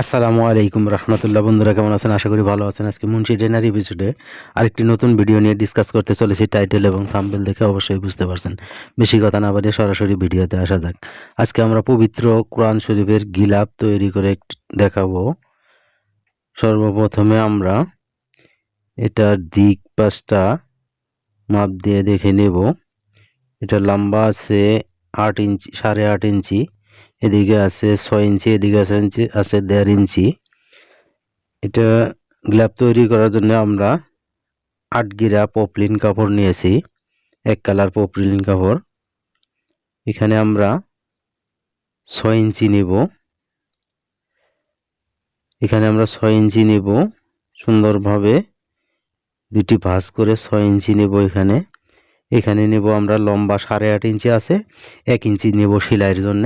আসসালামু আলাইকুম রহমতুল্লাহ। বন্ধুরা কেমন আছেন? আশা করি ভালো আছেন। আজকে মুন্সি ডেনার এপিসোডে আরেকটি নতুন ভিডিও নিয়ে ডিসকাস করতে চলেছি। টাইটেল এবং থাম্বনেল দেখে অবশ্যই বুঝতে পারছেন। বেশি কথা না বাড়িয়ে সরাসরি ভিডিওতে আসা যাক। আজকে আমরা পবিত্র কোরআন শরীফের গিলাফ তৈরি করে দেখাবো। সর্বপ্রথমে আমরা এটার দিক পাশটা মাপ দিয়ে দেখে নেব। এটা লম্বা আছে 8 ইঞ্চি, 8.5 ইঞ্চি, এদিকে আছে 6 ইঞ্চি, এদিকে আছে 1.5 ইঞ্চি। এটা গ্লাভ তৈরি করার জন্য আমরা 8 গিরা পপলিন কাপড় নিয়েছি, এক কালার পপলিন কাপড়। এখানে আমরা 6 ইঞ্চি নিব। সুন্দরভাবে দুটি ভাঁজ করে 6 ইঞ্চি নেব। এখানে নেব আমরা লম্বা 8.5 ইঞ্চি আছে, 1 ইঞ্চি নেব সেলাইয়ের জন্য।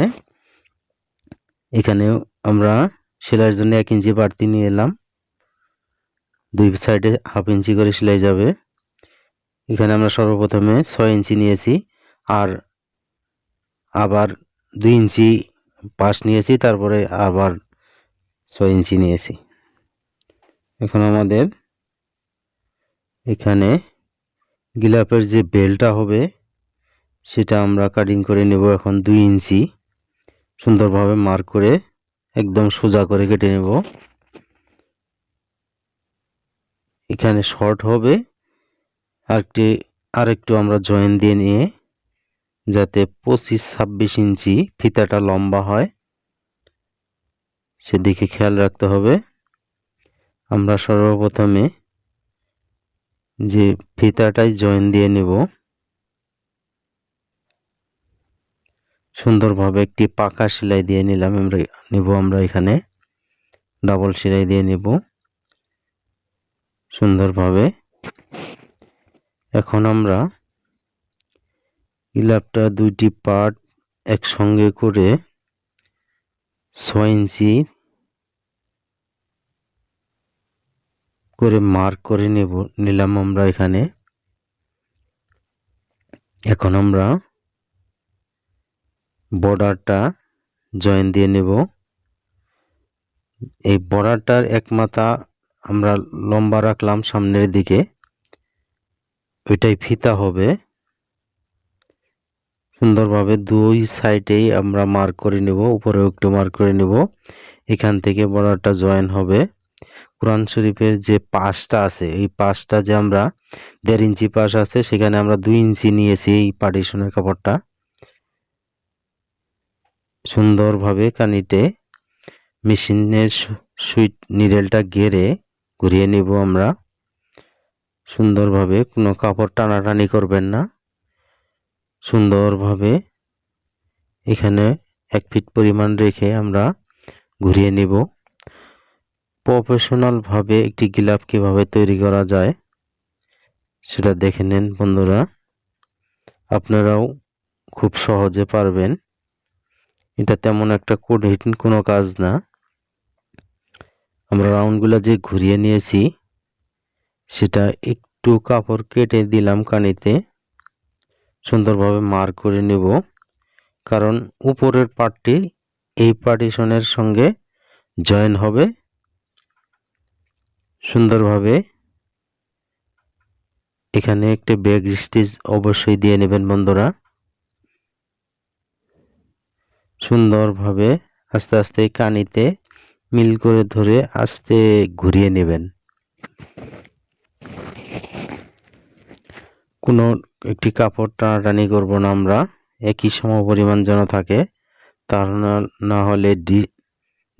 এখানে আমরা সেলাইয়ের জন্য 1 ইঞ্চি বাড়তি নিয়ে এলাম। দুই সাইডে 1/2 ইঞ্চি করে সেলাই যাবে। এখানে আমরা সর্বপ্রথমে 6 ইঞ্চি নিয়েছি, আর আবার 2 ইঞ্চি পাশ নিয়েছি, তারপরে আবার 6 ইঞ্চি নিয়েছি। এখন আমাদের এখানে গিলাপের যে বেলটা হবে সেটা আমরা কাটিং করে নেব। এখন 2 ইঞ্চি সুন্দরভাবে মার্ক করে একদম সোজা করে কেটে নেব। এখানে শর্ট হবে, আরেকটু আমরা জয়েন দিয়ে নিয়ে যাতে 25-26 ইঞ্চি ফিতাটা লম্বা হয় সেদিকে খেয়াল রাখতে হবে। আমরা সর্বপ্রথমে যে ফিতাটাই জয়েন দিয়ে নেব। সুন্দরভাবে একটি পাকা সেলাই দিয়ে নিলাম। আমরা এখানে ডাবল সেলাই দিয়ে নেব সুন্দরভাবে। এখন আমরা গিলাপটা দুইটি পার্ট একসঙ্গে করে 6 ইঞ্চি করে মার্ক করে নিলাম আমরা এখানে। এখন আমরা বর্ডারটা জয়েন দিয়ে নেব। এই বর্ডারটার এক মাথা আমরা লম্বা রাখলাম সামনের দিকে, ওইটাই ফিতা হবে। সুন্দরভাবে দুই সাইডেই আমরা মার্ক করে নেব, উপরেও একটু মার্ক করে নেব। এখান থেকে বর্ডারটা জয়েন হবে। কোরআন শরীফের যে পাশটা আছে, এই পাশটা যে আমরা 1.5 ইঞ্চি পাশ আছে, সেখানে আমরা 2 ইঞ্চি নিয়েছি। এই পার্টিশনের কাপড়টা সুন্দরভাবে কানিতে মেশিনের সুইট নিডেলটা গেড়ে ঘুরিয়ে নিব আমরা সুন্দরভাবে। কোনো কাপড় টানাটানি করবেন না। সুন্দরভাবে এখানে 1 ফিট পরিমাণ রেখে আমরা ঘুরিয়ে নিব। প্রফেশনালভাবে একটি গিলাফ কীভাবে তৈরি করা যায় সেটা দেখে নেন বন্ধুরা, আপনারাও খুব সহজে পারবেন। এটা তেমন একটা কঠিন কোনো কাজ না। আমরা রাউন্ডগুলো যে ঘুরিয়ে নিয়েছি সেটা একটু কাপড় কেটে দিলাম কানিতে, সুন্দরভাবে মার্ক করে নেব। কারণ উপরের পার্টটি এই পার্টিশনের সঙ্গে জয়েন হবে। সুন্দরভাবে এখানে একটা ব্যাক স্টিচ অবশ্যই দিয়ে নেবেন বন্ধুরা। সুন্দরভাবে আস্তে আস্তে কানিতে মিল করে ধরে আস্তে ঘুরিয়ে নেবেন। কোনো একটি কাপড় টানাটানি করব না আমরা, একই সম পরিমাণ যেন থাকে, তার না হলে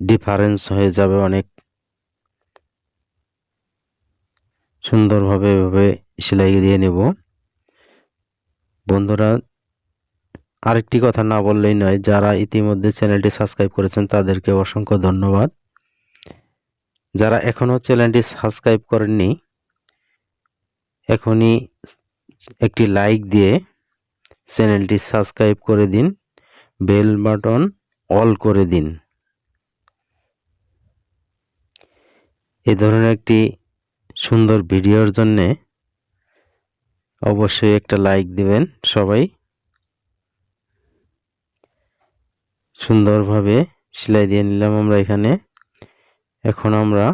ডিফারেন্স হয়ে যাবে অনেক। সুন্দরভাবে এভাবে সেলাই দিয়ে নেব বন্ধুরা। আরেকটি কথা না বললেই নয়, যারা ইতিমধ্যে চ্যানেলটি সাবস্ক্রাইব করেছেন তাদেরকে অসংখ্য ধন্যবাদ। যারা এখনও চ্যানেলটি সাবস্ক্রাইব করেননি, এখনই একটি লাইক দিয়ে চ্যানেলটি সাবস্ক্রাইব করে দিন, বেল বাটন অল করে দিন। এই ধরনের একটি সুন্দর ভিডিওর জন্যে অবশ্যই একটা লাইক দিবেন সবাই। সুন্দরভাবে সেলাই দিয়ে নিলাম আমরা এখানে। এখন আমরা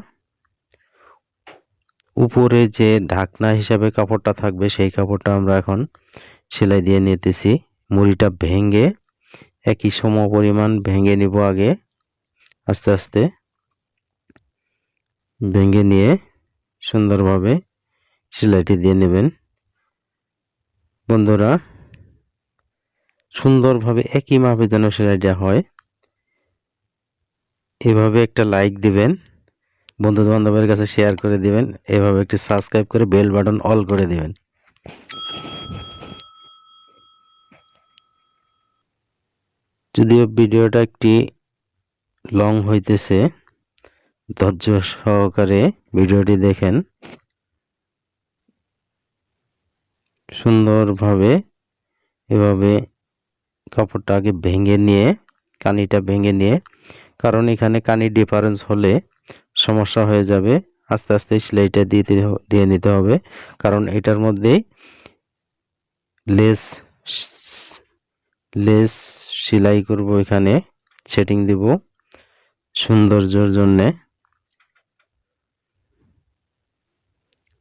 উপরে যে ঢাকনা হিসাবে কাপড়টা থাকবে সেই কাপড়টা আমরা এখন সেলাই দিয়ে নিতেছি। মুড়িটা ভেঙে একই সম পরিমাণ ভেঙে নিব আগে, আস্তে আস্তে ভেঙে নিয়ে সুন্দরভাবে সেলাইটি দিয়ে নেবেন। বন্ধুরা, সুন্দরভাবে একই মাপে যেন সেলাইটা হয়, এভাবে একটা লাইক দিবেন, বন্ধু বান্ধবের কাছে শেয়ার করে দিবেন, এভাবে একটি সাবস্ক্রাইব করে বেল বাটন অল করে দিবেন। যদিও ভিডিওটা একটি লং হইতেছে, ধৈর্য সহকারে ভিডিওটি দেখেন। সুন্দরভাবে এভাবে কাপড়টা আগে ভেঙে নিয়ে, কানিটা ভেঙে নিয়ে, কারণ এখানে কানি ডিফারেন্স হলে সমস্যা হয়ে যাবে। আস্তে আস্তে সেলাইটা দিয়ে নিতে হবে, কারণ এটার মধ্যে লেস সেলাই করব, এখানে সেটিং দিব সৌন্দর্যের জন্যে।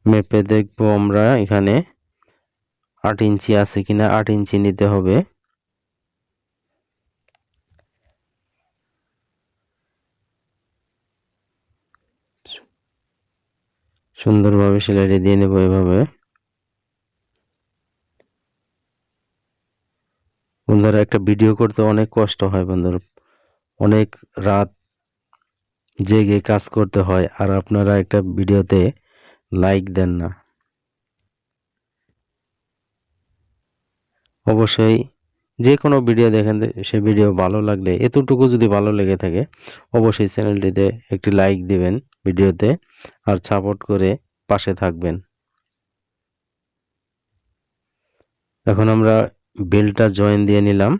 মেপে দেখব আমরা এখানে 8 ইঞ্চি আছে কিনা, 8 ইঞ্চি নিতে হবে। সুন্দরভাবে সেলাইটা দিয়ে নেব এভাবে। বন্ধুরা, একটা ভিডিও করতে অনেক কষ্ট হয় বন্ধুরা, অনেক রাত জেগে কাজ করতে হয়, আর আপনারা একটা ভিডিওতে লাইক দেন না। অবশ্যই যে কোনো ভিডিও দেখেন, সে ভিডিও ভালো লাগলে, এতটুকু যদি ভালো লেগে থাকে, অবশ্যই চ্যানেলটিতে একটি লাইক দিবেন ভিডিওতে, আর সাপোর্ট করে পাশে থাকবেন। এখন আমরা বেলটা জয়েন দিয়ে নিলাম।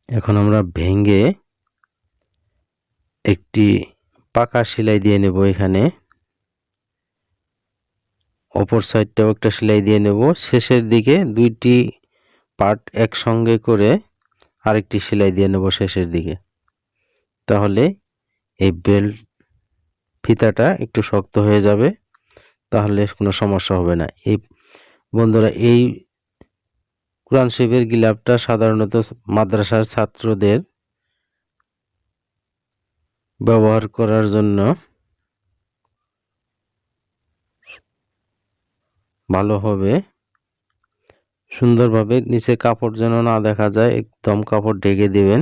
এখন আমরা ভেঙে একটি পাকা সেলাই দিয়ে নেব এখানে, অপর সাইডটাও একটা সেলাই দিয়ে নেব। শেষের দিকে দুইটি পার্ট একসঙ্গে করে আরেকটি সেলাই দিয়ে নেব শেষের দিকে, তাহলে এই বেল্ট ফিতাটা একটু শক্ত হয়ে যাবে, তাহলে কোনো সমস্যা হবে না। এই বন্ধুরা, এই কোরআন শরীফের গিলাফটা সাধারণত মাদ্রাসার ছাত্রদের ব্যবহার করার জন্য ভালো হবে। সুন্দরভাবে নিচে কাপড় যেন না দেখা যায়, একদম কাপড় ঢেকে দিবেন।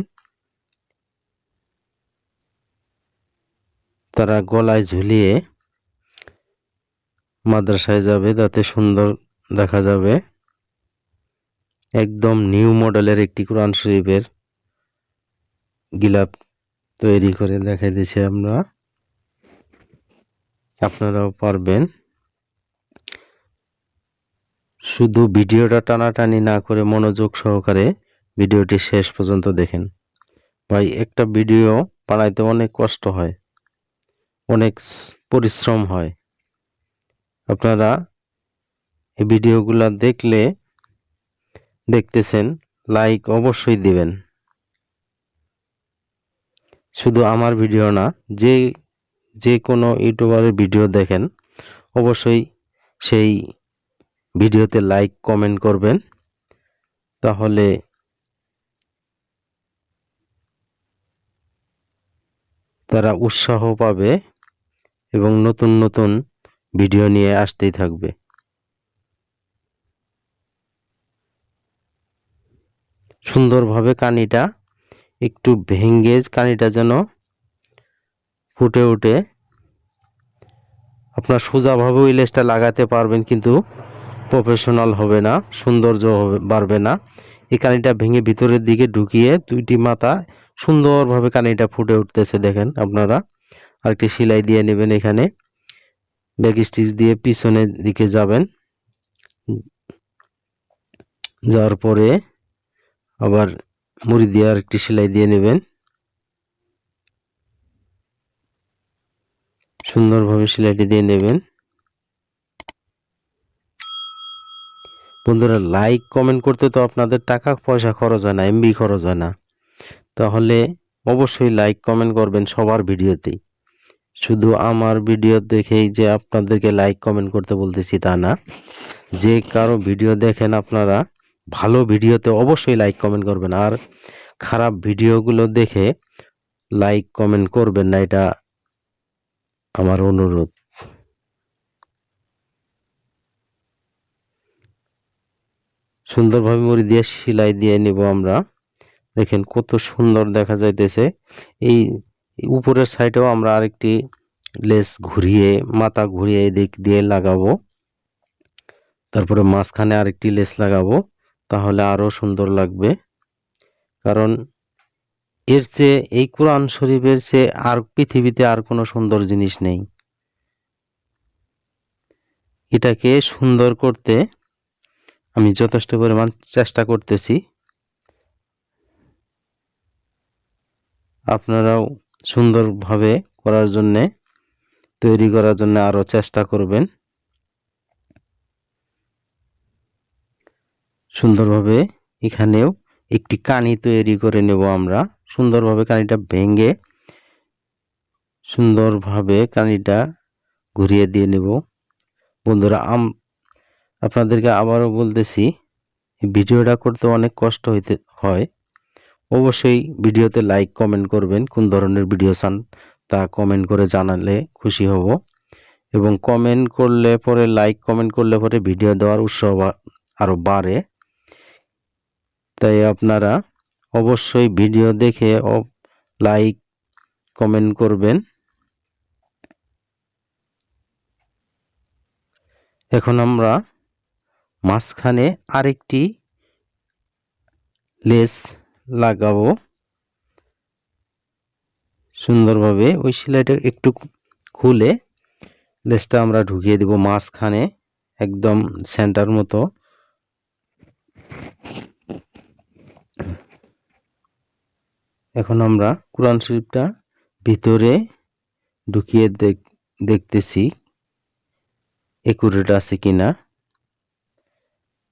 তারা গলায় ঝুলিয়ে মাদ্রাসায় যাবে, তাতে সুন্দর দেখা যাবে। একদম নিউ মডেলের একটি কোরআন শরীফের গিলাফ তৈরি করে দেখাই দিয়েছি আমরা, আপনারাও পারবেন। শুধু ভিডিওটা টানাটানি না করে মনোযোগ সহকারে ভিডিওটি শেষ পর্যন্ত দেখেন। ভাই, একটা ভিডিও বানাইতে অনেক কষ্ট হয়, অনেক পরিশ্রম হয়। আপনারা এই ভিডিওগুলো দেখতেছেন, লাইক অবশ্যই দিবেন। শুধু আমার ভিডিও না, যে কোনো ইউটিউবারের ভিডিও দেখেন, অবশ্যই সেই ভিডিওতে লাইক কমেন্ট করবেন, তাহলে তারা উৎসাহ পাবে এবং নতুন নতুন ভিডিও নিয়ে আসতেই থাকবে। সুন্দরভাবে কানিটা একটু ভেঙে, কানিটা যেন ফুটে ওঠে। আপনার সোজাভাবে ওই লেসটা লাগাতে পারবেন, কিন্তু প্রফেশনাল হবে না, সৌন্দর্য বাড়বে না। এই কানিটা ভেঙে ভিতরের দিকে ঢুকিয়ে দুইটি মাথা সুন্দরভাবে কানিটা ফুটে উঠতেছে দেখেন আপনারা। আরেকটি সেলাই দিয়ে নেবেন, এখানে ব্যাক স্টিচ দিয়ে পিছনের দিকে যাবেন, যাওয়ার পরে আবার মুড়ি দিয়ে আরেকটি সেলাই দিয়ে নেবেন। সুন্দরভাবে সেলাইটি দিয়ে নেবেন। বন্ধুরা, লাইক কমেন্ট করতে তো আপনাদের টাকা পয়সা খরচ হয় না, এমবি খরচ হয় না, তাহলে অবশ্যই লাইক কমেন্ট করবেন সবার ভিডিওতেই। শুধু আমার ভিডিও দেখেই যে আপনাদেরকে লাইক কমেন্ট করতে বলতেছি তা না। যে কারো ভিডিও দেখেন আপনারা ভালো ভিডিওতে অবশ্যই লাইক কমেন্ট করবেন, আর খারাপ ভিডিওগুলো দেখে লাইক কমেন্ট করবেন না, এটা আমার অনুরোধ। সুন্দরভাবে মুড়ি দিয়ে সেলাই দিয়ে নিব আমরা। দেখেন কত সুন্দর দেখা যাইতেছে। এই উপরের সাইডেও আমরা আরেকটি লেস ঘুরিয়ে, মাথা ঘুরিয়ে এদিক দিয়ে লাগাবো। তারপরে মাঝখানে আরেকটি লেস লাগাবো, তাহলে আরো সুন্দর লাগবে। কারণ এর চেয়ে, এই কোরআন শরীফের চেয়ে আর পৃথিবীতে আর কোনো সুন্দর জিনিস নেই। এটাকে সুন্দর করতে আমি যথেষ্ট পরিমাণ চেষ্টা করতেছি। আপনারাও সুন্দরভাবে করার জন্যে, তৈরি করার জন্য আরো চেষ্টা করবেন। সুন্দরভাবে এখানেও একটি কানি তৈরি করে নেব আমরা। সুন্দরভাবে কানিটা ভেঙে সুন্দরভাবে কানিটা ঘুরিয়ে দিয়ে নেব। বন্ধুরা, আপনাদেরকে আবারও বলতেছি, ভিডিওটা করতে অনেক কষ্ট হয়। অবশ্যই ভিডিওতে লাইক কমেন্ট করবেন, কোন ধরনের ভিডিও চান তা কমেন্ট করে জানালে খুশি হব। এবং কমেন্ট করলে পরে, লাইক কমেন্ট করলে পরে ভিডিও দেওয়ার উৎসাহ আরও বাড়ে। তাই আপনারা অবশ্যই ভিডিও দেখে লাইক কমেন্ট করবেন। এখন আমরা মাঝখানে আরেকটি লেস লাগাবো সুন্দরভাবে। ওই সেলাইটা একটু খুলে লেসটা আমরা ঢুকিয়ে দেব মাঝখানে, একদম সেন্টার মতো। এখন আমরা কোরআন শরীফটা ভিতরে ঢুকিয়ে দেখতেছি একুরেট আছে কিনা।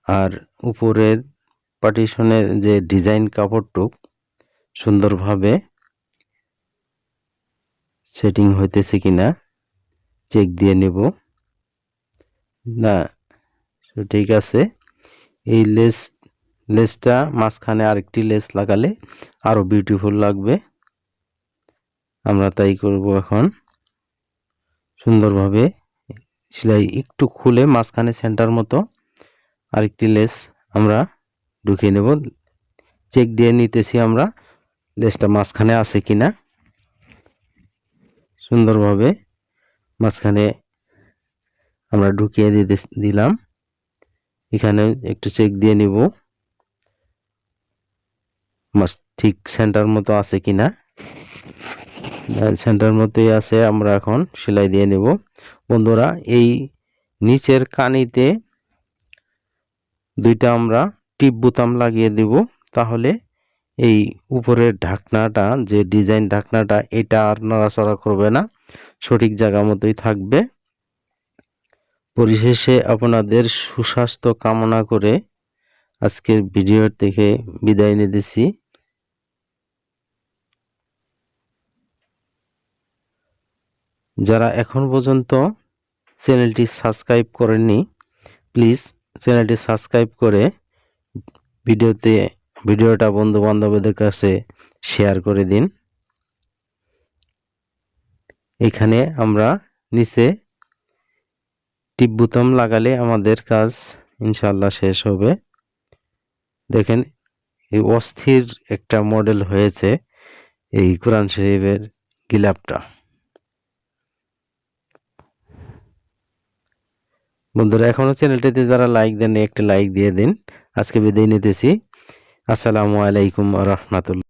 আর উপরের পার্টিশনের যে ডিজাইন কাপড়টুক সুন্দরভাবে সেটিং হইতেছে কিনা চেক দিয়ে নেব। না, ঠিক আছে। এই লেসটা মাঝখানে আরেকটি লেস লাগালে আরো বিউটিফুল লাগবে। আমরা তাই করব। এখন সুন্দরভাবে সেলাই একটু খুলে মাঝখানে সেন্টার মতো আরেকটি লেস আমরা ঢুকিয়ে নেব। চেক দিয়ে নিতেছি আমরা লেসটা মাঝখানে আছে কিনা। সুন্দরভাবে মাঝখানে আমরা ঢুকিয়ে দিলাম। এখানে একটু চেক দিয়ে নিব ঠিক সেন্টার মতো আছে কিনা। সেন্টার মতোই আছে। আমরা এখন সেলাই দিয়ে নেব। বন্ধুরা, এই নিচের কানিতে দুইটা আমরা টিপ বোতাম লাগিয়ে দেব, তাহলে এই উপরের ঢাকনাটা, যে ডিজাইন ঢাকনাটা, এটা আর নড়াচড়া করবে না, সঠিক জায়গা মতোই থাকবে। পরিশেষে আপনাদের সুস্বাস্থ্য কামনা করে আজকের ভিডিও থেকে বিদায় নিতেছি। যারা এখন পর্যন্ত চ্যানেলটি সাবস্ক্রাইব করেননি, প্লিজ চ্যানেলটি সাবস্ক্রাইব করে ভিডিওটা বন্ধু বান্ধবদের কাছে শেয়ার করে দিন। এখানে আমরা নিচে টিপ বোতাম লাগালে আমাদের কাজ ইনশাআল্লাহ শেষ হবে। দেখেন, এই অস্থির একটা মডেল হয়েছে এই কোরআন শরীফের গিলাপটা। বন্ধুরা, এখনো চ্যানেলটিতে যারা লাইক দেন, একটা লাইক দিয়ে দিন। আজকে বিদায় নিতেছি। আসসালামু আলাইকুম ওয়া রাহমাতুল্লাহ।